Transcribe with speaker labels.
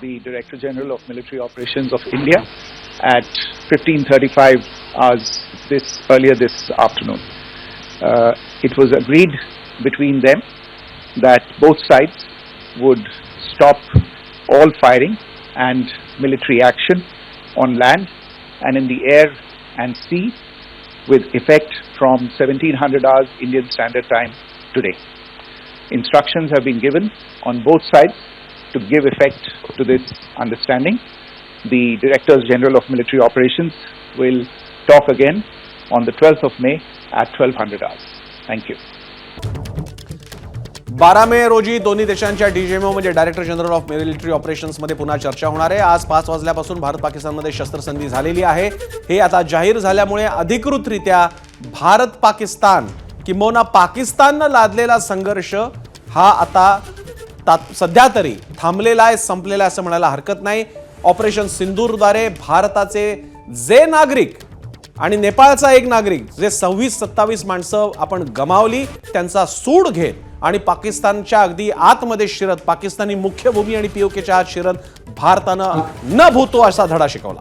Speaker 1: the Director General of Military Operations of India at 15:35 hours earlier this afternoon. It was agreed between them that both sides would stop all firing and military action on land and in the air and sea with effect from 1700 hours Indian Standard Time today. Instructions have been given on both sides to give effect to this understanding. The Directors General of Military Operations will talk again on the 12th of May at 1200 hours. Thank you.
Speaker 2: 12 मे रोजी दोन्ही देशांच्या DGMO म्हणजे director general of military operations मध्ये पुन्हा चर्चा होणार आहे. आज 5 वाजल्यापासून भारत पाकिस्तानमध्ये शस्त्रसंधी झालेली आहे. हे आता जाहीर झाल्यामुळे अधिकृतरित्या भारत पाकिस्तान किंबहुना पाकिस्तानने लादलेला संघर्ष हा आता सध्या तरी थांबलेला आहे, संपलेला असं म्हणायला हरकत नाही. ऑपरेशन सिंदूरद्वारे भारताचे जे नागरिक आणि नेपाळचा एक नागरिक जे 26-27 माणसं आपण गमावली त्यांचा सूड घेत आणि पाकिस्तानच्या अगदी आतमध्ये शिरत पाकिस्तानी मुख्य भूमी आणि पीओकेच्या आत शिरत भारतानं न भूतो असा धडा शिकवला.